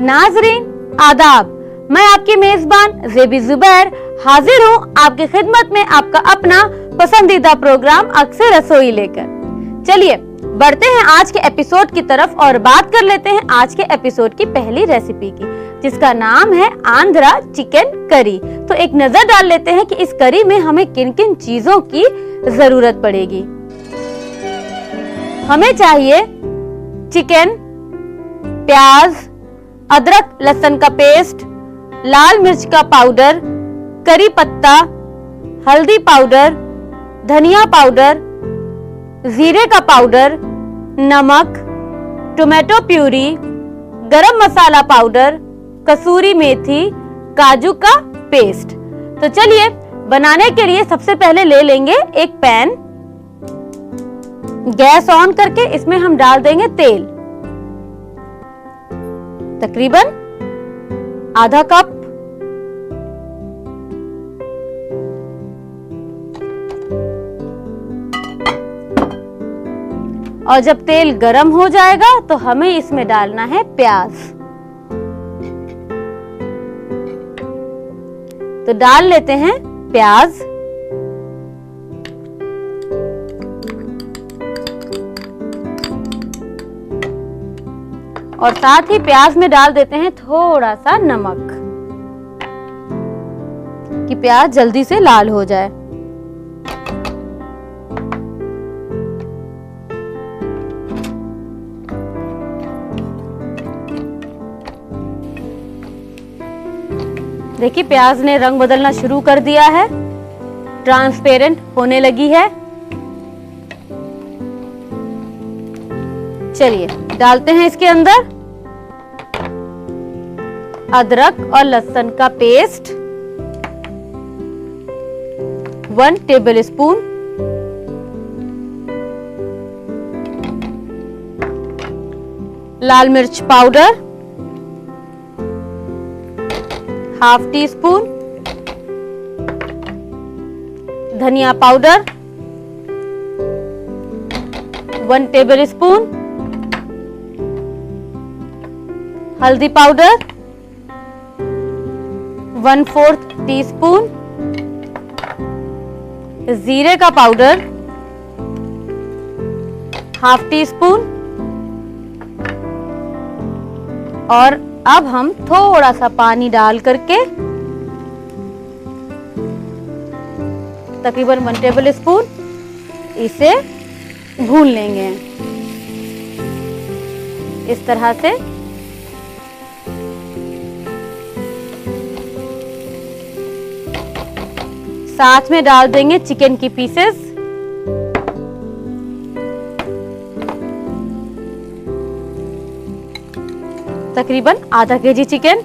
नाजरीन आदाब, मैं आपकी मेजबान ज़ेबी ज़ुबैर हाजिर हूँ आपकी खिदमत में आपका अपना पसंदीदा प्रोग्राम अक्सर रसोई लेकर। चलिए बढ़ते हैं आज के एपिसोड की तरफ और बात कर लेते हैं आज के एपिसोड की पहली रेसिपी की, जिसका नाम है आंध्रा चिकन करी। तो एक नजर डाल लेते हैं कि इस करी में हमें किन किन चीजों की जरूरत पड़ेगी। हमें चाहिए चिकन, प्याज, अदरक लहसुन का पेस्ट, लाल मिर्च का पाउडर, करी पत्ता, हल्दी पाउडर, धनिया पाउडर, जीरे का पाउडर, नमक, टोमेटो प्यूरी, गरम मसाला पाउडर, कसूरी मेथी, काजू का पेस्ट। तो चलिए बनाने के लिए सबसे पहले ले लेंगे एक पैन। गैस ऑन करके इसमें हम डाल देंगे तेल, तकरीबन आधा कप। और जब तेल गरम हो जाएगा तो हमें इसमें डालना है प्याज। तो डाल लेते हैं प्याज। और साथ ही प्याज में डाल देते हैं थोड़ा सा नमक कि प्याज जल्दी से लाल हो जाए। देखिए प्याज ने रंग बदलना शुरू कर दिया है, ट्रांसपेरेंट होने लगी है। चलिए डालते हैं इसके अंदर अदरक और लहसुन का पेस्ट 1 टेबलस्पून, लाल मिर्च पाउडर हाफ टी स्पून, धनिया पाउडर 1 टेबलस्पून, हल्दी पाउडर 1/4 टीस्पून, जीरे का पाउडर हाफ टी स्पून। और अब हम थोड़ा सा पानी डाल करके तकरीबन 1 टेबलस्पून इसे भून लेंगे इस तरह से। साथ में डाल देंगे चिकन की पीसेस। तकरीबन आधा केजी चिकन।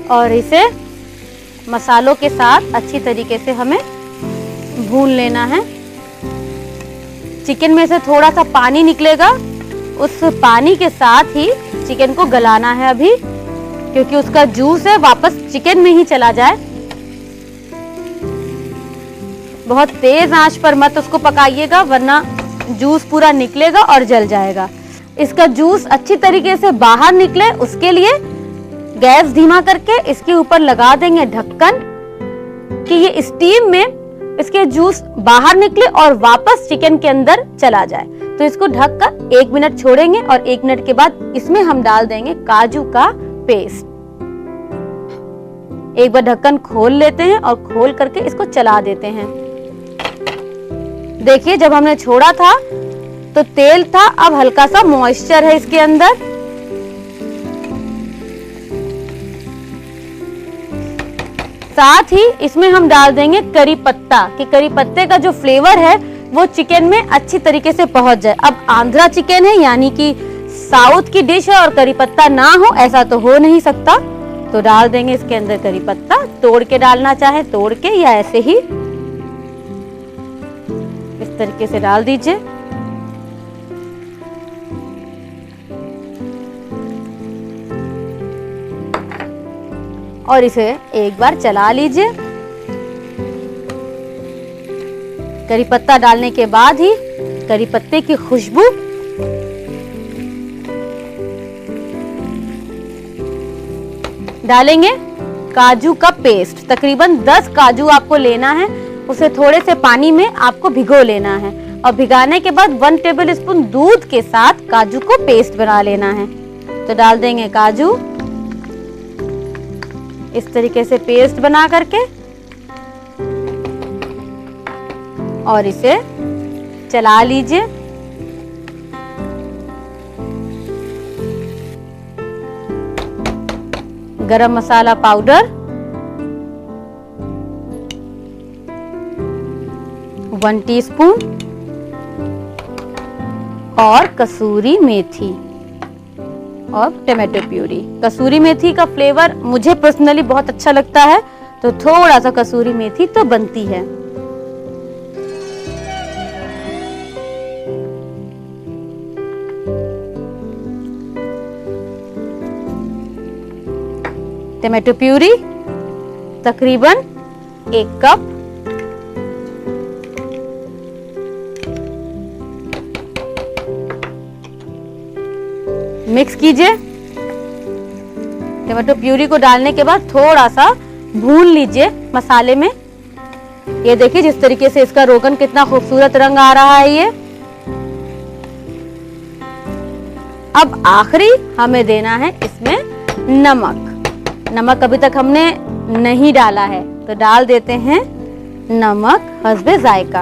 और इसे मसालों के साथ अच्छी तरीके से हमें भून लेना है। चिकन में से थोड़ा सा पानी निकलेगा, उस पानी के साथ ही चिकन को गलाना है अभी, क्योंकि उसका जूस है वापस चिकन में ही चला जाए। बहुत तेज आंच पर मत उसको पकाइएगा, वरना जूस पूरा निकलेगा और जल जाएगा। इसका जूस अच्छी तरीके से बाहर निकले उसके लिए गैस धीमा करके इसके ऊपर लगा देंगे ढक्कन कि ये स्टीम में इसके जूस बाहर निकले और वापस चिकन के अंदर चला जाए। तो इसको ढककर 1 मिनट छोड़ेंगे और 1 मिनट के बाद इसमें हम डाल देंगे काजू का पेस्ट। एक बार ढक्कन खोल लेते हैं और खोल करके इसको चला देते हैं। देखिए जब हमने छोड़ा था तो तेल था, अब हल्का सा मॉइस्चर है इसके अंदर। साथ ही इसमें हम डाल देंगे करी पत्ता कि करी पत्ते का जो फ्लेवर है वो चिकन में अच्छी तरीके से पहुंच जाए। अब आंध्रा चिकन है यानी कि साउथ की डिश है और करी पत्ता ना हो ऐसा तो हो नहीं सकता। तो डाल देंगे इसके अंदर करी पत्ता, तोड़ के डालना चाहे तोड़ के या ऐसे ही इस तरीके से डाल दीजिए। और इसे एक बार चला लीजिए। करी पत्ता डालने के बाद ही करी पत्ते की खुशबू डालेंगे काजू का पेस्ट। तकरीबन 10 काजू आपको लेना है, उसे थोड़े से पानी में आपको भिगो लेना है और भिगाने के बाद 1 टेबल स्पून दूध के साथ काजू को पेस्ट बना लेना है। तो डाल देंगे काजू, इस तरीके से पेस्ट बना करके, और इसे चला लीजिए। गरम मसाला पाउडर 1 टीस्पून और कसूरी मेथी और टमाटो प्यूरी। कसूरी मेथी का फ्लेवर मुझे पर्सनली बहुत अच्छा लगता है, तो थोड़ा सा कसूरी मेथी तो बनती है। टमाटो प्यूरी तकरीबन 1 कप, मिक्स कीजिए। टमाटो प्यूरी को डालने के बाद थोड़ा सा भून लीजिए मसाले में। ये देखिए जिस तरीके से इसका रोगन कितना खूबसूरत रंग आ रहा है। ये अब आखिरी हमें देना है इसमें नमक। नमक अभी तक हमने नहीं डाला है, तो डाल देते हैं नमक हस्बे जायका।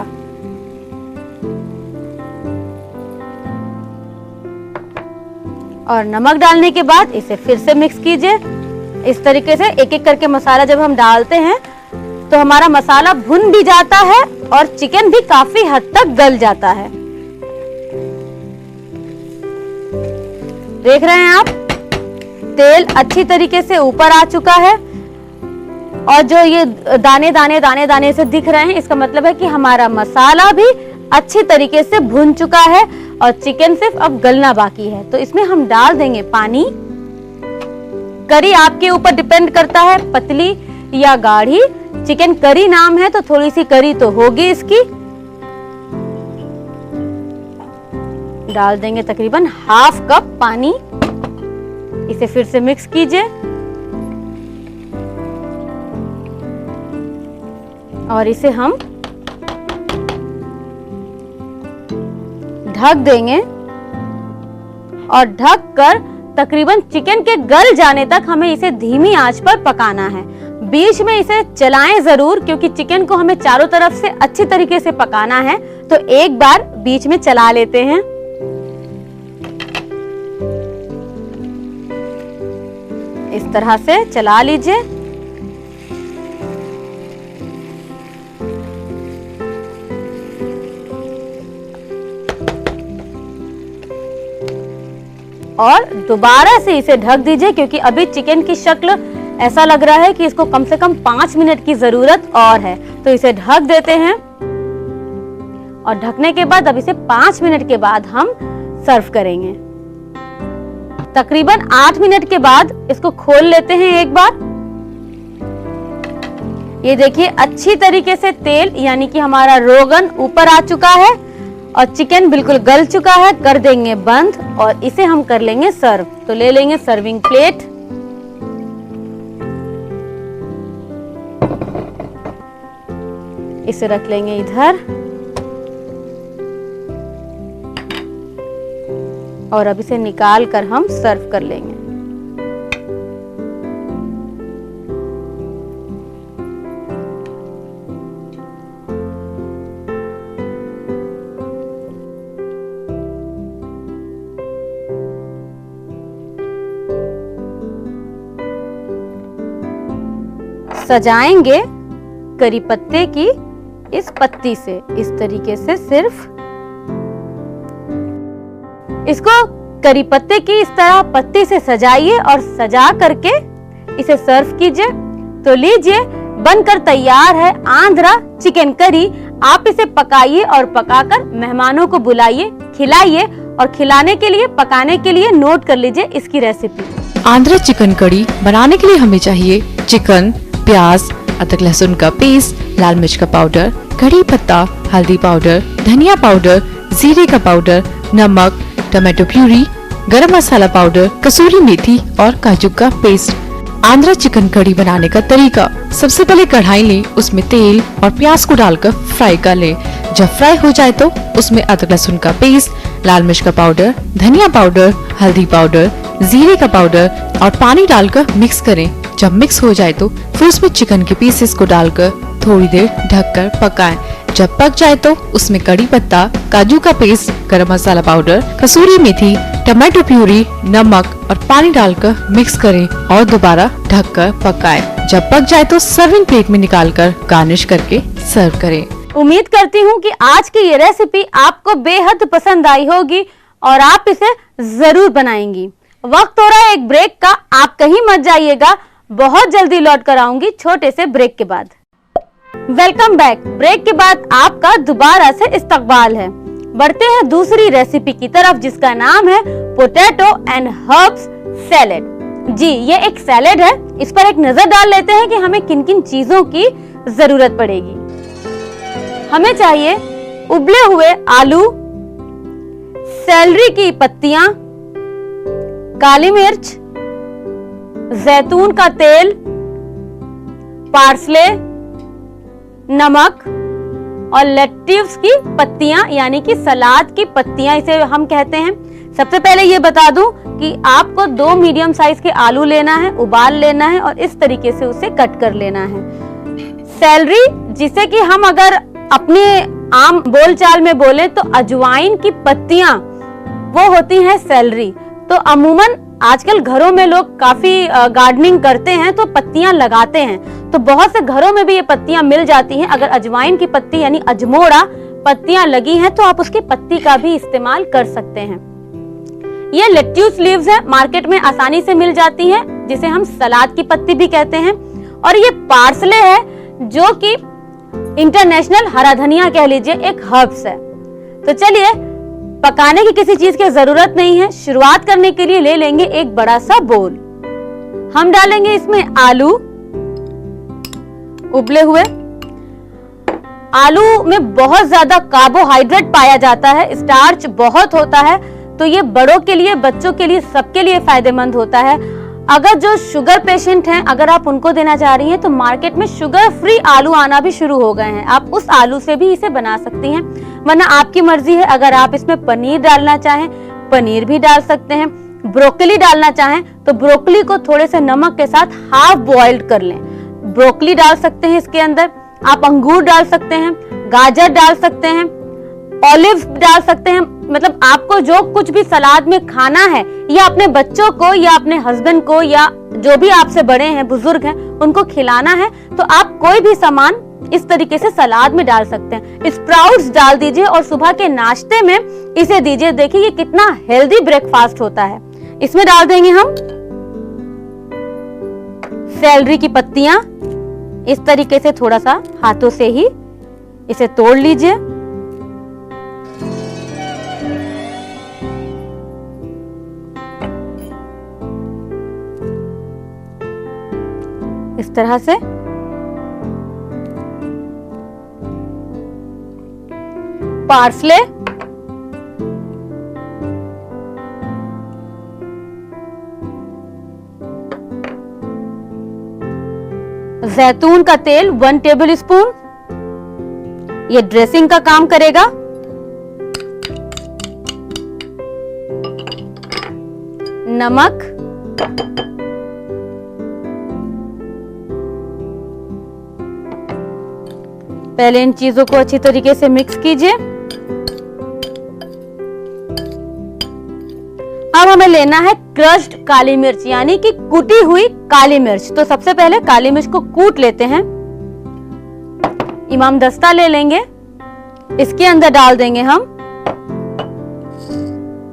और नमक डालने के बाद इसे फिर से मिक्स कीजिए। इस तरीके से एक एक करके मसाला जब हम डालते हैं तो हमारा मसाला भुन भी जाता है और चिकन भी काफी हद तक गल जाता है। देख रहे हैं आप, तेल अच्छी तरीके से ऊपर आ चुका है और जो ये दाने दाने दाने दाने से दिख रहे हैं, इसका मतलब है कि हमारा मसाला भी अच्छी तरीके से भुन चुका है और चिकन सिर्फ अब गलना बाकी है। तो इसमें हम डाल देंगे पानी। करी आपके ऊपर डिपेंड करता है पतली या गाढ़ी। चिकन करी नाम है तो थोड़ी सी करी तो होगी इसकी। डाल देंगे तकरीबन ½ कप पानी। इसे फिर से मिक्स कीजिए और इसे हम ढक देंगे और ढक कर तकरीबन चिकन के गल जाने तक हमें इसे धीमी आंच पर पकाना है। बीच में इसे चलाएं जरूर, क्योंकि चिकन को हमें चारों तरफ से अच्छी तरीके से पकाना है। तो एक बार बीच में चला लेते हैं। इस तरह से चला लीजिए। और दोबारा से इसे ढक दीजिए, क्योंकि अभी चिकन की शक्ल ऐसा लग रहा है कि इसको कम से कम 5 मिनट की जरूरत और है। तो इसे ढक देते हैं और ढकने के बाद अब इसे 5 मिनट के बाद हम सर्व करेंगे। तकरीबन 8 मिनट के बाद इसको खोल लेते हैं एक बार। ये देखिए अच्छी तरीके से तेल यानी कि हमारा रोगन ऊपर आ चुका है और चिकन बिल्कुल गल चुका है। कर देंगे बंद और इसे हम कर लेंगे सर्व। तो ले लेंगे सर्विंग प्लेट। इसे रख लेंगे इधर और अब इसे निकाल कर हम सर्व कर लेंगे। सजाएंगे करी पत्ते की इस पत्ती से, इस तरीके से सिर्फ इसको करी पत्ते की इस तरह पत्ती से सजाइए और सजा करके इसे सर्व कीजिए। तो लीजिए बनकर तैयार है आंध्रा चिकन करी। आप इसे पकाइए और पकाकर मेहमानों को बुलाइए, खिलाइए और खिलाने के लिए पकाने के लिए नोट कर लीजिए इसकी रेसिपी। आंध्रा चिकन करी बनाने के लिए हमें चाहिए चिकन, प्याज, अदरक लहसुन का पेस्ट, लाल मिर्च का पाउडर, कड़ी पत्ता, हल्दी पाउडर, धनिया पाउडर, जीरे का पाउडर, नमक, टमाटो प्यूरी, गरम मसाला पाउडर, कसूरी मेथी और काजू का पेस्ट। आंध्रा चिकन कड़ी बनाने का तरीका। सबसे पहले कढ़ाई लें, उसमें तेल और प्याज को डालकर फ्राई कर लें। जब फ्राई हो जाए तो उसमें अदरक लहसुन का पेस्ट, लाल मिर्च का पाउडर, धनिया पाउडर, हल्दी पाउडर, जीरे का पाउडर और पानी डालकर मिक्स करें। जब मिक्स हो जाए तो फिर उसमें चिकन के पीसेस को डालकर थोड़ी देर ढककर पकाएं। जब पक जाए तो उसमें कड़ी पत्ता, काजू का पेस्ट, गरम मसाला पाउडर, कसूरी मेथी, टमाटो प्यूरी, नमक और पानी डालकर मिक्स करें और दोबारा ढककर पकाएं। जब पक जाए तो सर्विंग प्लेट में निकालकर गार्निश करके सर्व करें। उम्मीद करती हूँ कि आज की ये रेसिपी आपको बेहद पसंद आई होगी और आप इसे जरूर बनाएंगी। वक्त हो रहा है एक ब्रेक का, आप कहीं मत जाइएगा, बहुत जल्दी लौट कर आऊंगी छोटे से ब्रेक के बाद। Welcome back. ब्रेक के बाद आपका दोबारा से इस्तकबाल है। बढ़ते हैं दूसरी रेसिपी की तरफ, जिसका नाम है पोटैटो एंड हर्ब्स सैलेड। जी, ये एक सैलेड है। इस पर एक नजर डाल लेते हैं कि हमें किन किन चीजों की जरूरत पड़ेगी। हमें चाहिए उबले हुए आलू, सेलरी की पत्तियां, काली मिर्च, जैतून का तेल, पार्सले, नमक और लेट्यूस की पत्तियां यानी कि सलाद की पत्तियां इसे हम कहते हैं। सबसे पहले ये बता दूं कि आपको 2 मीडियम साइज के आलू लेना है, उबाल लेना है और इस तरीके से उसे कट कर लेना है। सेलरी, जिसे कि हम अगर अपने आम बोलचाल में बोले तो अजवाइन की पत्तियां, वो होती हैं सेलरी। तो अमूमन आजकल घरों में लोग काफी गार्डनिंग करते हैं तो पत्तियां लगाते हैं, तो बहुत से घरों में भी ये पत्तियां मिल जाती हैं। अगर अजवाइन की पत्ती यानी अजमोड़ा पत्तियां लगी हैं तो आप उसकी पत्ती का भी इस्तेमाल कर सकते हैं। ये लेट्यूस लीव्स है, मार्केट में आसानी से मिल जाती हैं, जिसे हम सलाद की पत्ती भी कहते हैं। और ये पार्सले है, जो कि इंटरनेशनल हरा धनिया कह लीजिए, एक हर्ब्स है। तो चलिए, पकाने की किसी चीज की जरूरत नहीं है। शुरुआत करने के लिए ले लेंगे एक बड़ा सा बोल। हम डालेंगे इसमें आलू, उबले हुए। आलू में बहुत ज्यादा कार्बोहाइड्रेट पाया जाता है, स्टार्च बहुत होता है, तो ये बड़ों के लिए, बच्चों के लिए, सबके लिए फायदेमंद होता है। अगर जो शुगर पेशेंट हैं, अगर आप उनको देना चाह रही हैं तो मार्केट में शुगर फ्री आलू आना भी शुरू हो गए हैं। आप उस आलू से भी इसे बना सकती हैं, वरना आपकी मर्जी है। अगर आप इसमें पनीर डालना चाहें, पनीर भी डाल सकते हैं। ब्रोकली डालना चाहें तो ब्रोकली को थोड़े से नमक के साथ हाफ बॉइल्ड कर लें, ब्रोकली डाल सकते हैं इसके अंदर। आप अंगूर डाल सकते हैं, गाजर डाल सकते हैं, ऑलिव डाल सकते हैं। मतलब आपको जो कुछ भी सलाद में खाना है, या अपने बच्चों को या अपने हस्बैंड को या जो भी आपसे बड़े हैं, बुजुर्ग हैं, उनको खिलाना है, तो आप कोई भी सामान इस तरीके से सलाद में डाल सकते हैं। स्प्राउट्स डाल दीजिए और सुबह के नाश्ते में इसे दीजिए। देखिए ये कितना हेल्दी ब्रेकफास्ट होता है। इसमें डाल देंगे हम सेलरी की पत्तियां। इस तरीके से थोड़ा सा हाथों से ही इसे तोड़ लीजिए। इस तरह से पार्सले, जैतून का तेल 1 टेबल स्पून, ये ड्रेसिंग का काम करेगा। नमक, पहले इन चीजों को अच्छी तरीके से मिक्स कीजिए। अब हमें लेना है क्रश्ड काली मिर्च, यानी कि कुटी हुई काली मिर्च। तो सबसे पहले काली मिर्च को कूट लेते हैं। इमाम दस्ता ले लेंगे, इसके अंदर डाल देंगे हम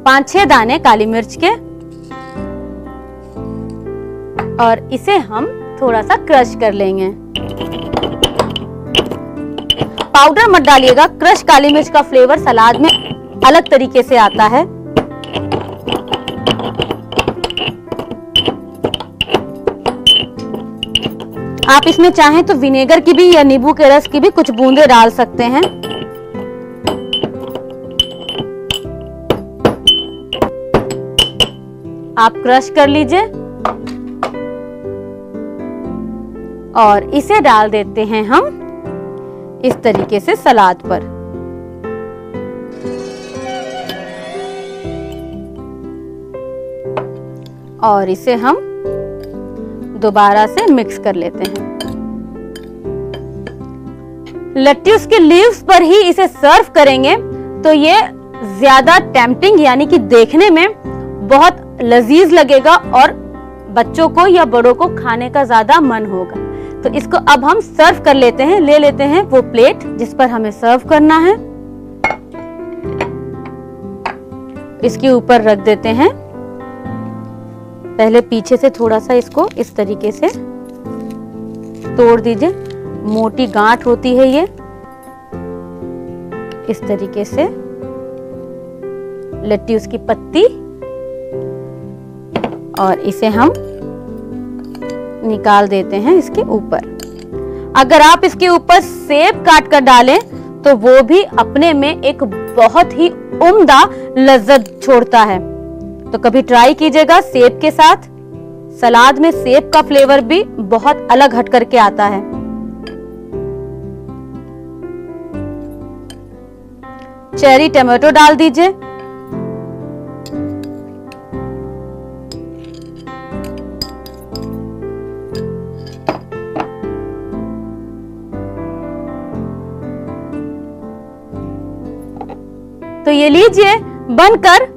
5-6 दाने काली मिर्च के, और इसे हम थोड़ा सा क्रश कर लेंगे। पाउडर मत डालिएगा, क्रश काली मिर्च का फ्लेवर सलाद में अलग तरीके से आता है। आप इसमें चाहें तो विनेगर की भी या नींबू के रस की भी कुछ बूंदे डाल सकते हैं। आप क्रश कर लीजिए और इसे डाल देते हैं हम इस तरीके से सलाद पर। और इसे हम दोबारा से मिक्स कर लेते हैं। लेट्यूस के लीव्स पर ही इसे सर्व करेंगे तो ये ज्यादा टेम्पटिंग यानी कि देखने में बहुत लजीज लगेगा और बच्चों को या बड़ों को खाने का ज्यादा मन होगा। तो इसको अब हम सर्व कर लेते हैं। ले लेते हैं वो प्लेट जिस पर हमें सर्व करना है, इसके ऊपर रख देते हैं। पहले पीछे से थोड़ा सा इसको इस तरीके से तोड़ दीजिए, मोटी गांठ होती है ये। इस तरीके से लेट्यूस की पत्ती और इसे हम निकाल देते हैं इसके ऊपर। अगर आप इसके ऊपर सेब काट कर डालें तो वो भी अपने में एक बहुत ही उम्दा लज्जत छोड़ता है। तो कभी ट्राई कीजिएगा सेब के साथ। सलाद में सेब का फ्लेवर भी बहुत अलग हट करके आता है। चेरी टमाटो डाल दीजिए। तो ये लीजिए, बनकर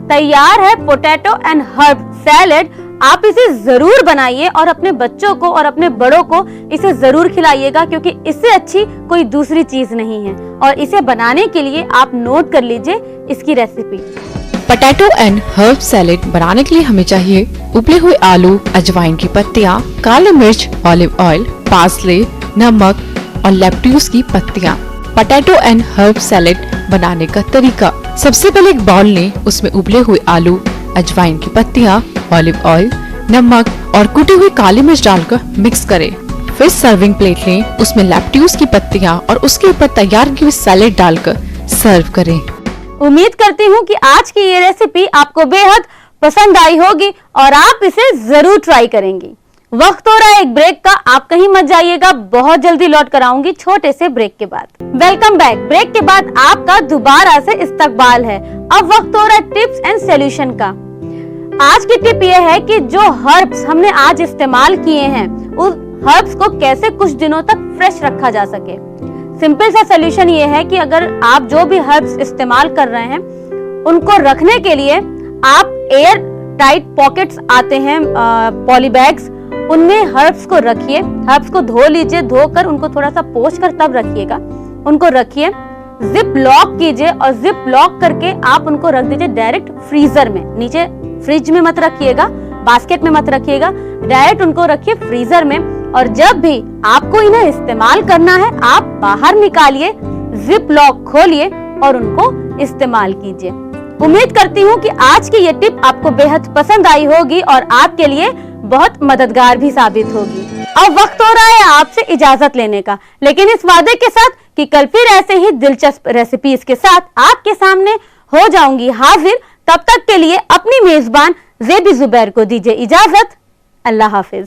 तैयार है पोटैटो एंड हर्ब सैलेड। आप इसे जरूर बनाइए और अपने बच्चों को और अपने बड़ों को इसे जरूर खिलाइएगा, क्योंकि इससे अच्छी कोई दूसरी चीज नहीं है। और इसे बनाने के लिए आप नोट कर लीजिए इसकी recipe. Potato and herb salad बनाने के लिए हमें चाहिए उबले हुए आलू, अजवाइन की पत्तियाँ, काली मिर्च, ऑलिव ऑयल, पार्सले, नमक और लेट्यूस की पत्तियाँ। पोटैटो एंड हर्ब सैलेड बनाने का तरीका। सबसे पहले एक बाउल लें, उसमें उबले हुए आलू, अजवाइन की पत्तियाँ, ऑलिव ऑयल, नमक और कुटी हुई काली मिर्च डालकर मिक्स करें। फिर सर्विंग प्लेट लें, उसमें लेट्यूस की पत्तियाँ और उसके ऊपर तैयार की हुई सैलेड डालकर सर्व करें। उम्मीद करती हूँ कि आज की ये रेसिपी आपको बेहद पसंद आई होगी और आप इसे जरूर ट्राई करेंगी। वक्त हो रहा है एक ब्रेक का, आप कहीं मत जाइएगा, बहुत जल्दी लौट कर आऊंगी छोटे से ब्रेक के बाद। Welcome back. ब्रेक के बाद आपका दोबारा से इस्तकबाल है। अब वक्त हो रहा है टिप्स एंड सॉल्यूशन का। आज की टिप ये है कि जो हर्ब्स हमने आज इस्तेमाल किए हैं उस हर्ब्स को कैसे कुछ दिनों तक फ्रेश रखा जा सके। सिंपल सा सॉल्यूशन ये है कि अगर आप जो भी हर्ब्स इस्तेमाल कर रहे हैं उनको रखने के लिए आप एयर टाइट पॉकेट्स आते हैं, पॉली बैग्स, उनमें हर्ब्स को रखिए। हर्ब्स को धो लीजिए, धोकर उनको थोड़ा सा पोंछ कर तब रखिएगा। उनको रखिए, जिप लॉक कीजिए और जिप लॉक करके आप उनको रख दीजिए डायरेक्ट फ्रीजर में। नीचे फ्रिज में मत रखिएगा, बास्केट में मत रखिएगा, डायरेक्ट उनको रखिए फ्रीजर में। और जब भी आपको इन्हें इस्तेमाल करना है आप बाहर निकालिए, जिप लॉक खोलिए और उनको इस्तेमाल कीजिए। उम्मीद करती हूँ कि आज की ये टिप आपको बेहद पसंद आई होगी और आपके लिए बहुत मददगार भी साबित होगी। अब वक्त हो रहा है आपसे इजाजत लेने का, लेकिन इस वादे के साथ कि कल फिर ऐसे ही दिलचस्प रेसिपीज के साथ आपके सामने हो जाऊंगी हाजिर। तब तक के लिए अपनी मेजबान ज़ेबी ज़ुबैर को दीजिए इजाजत। अल्लाह हाफिज।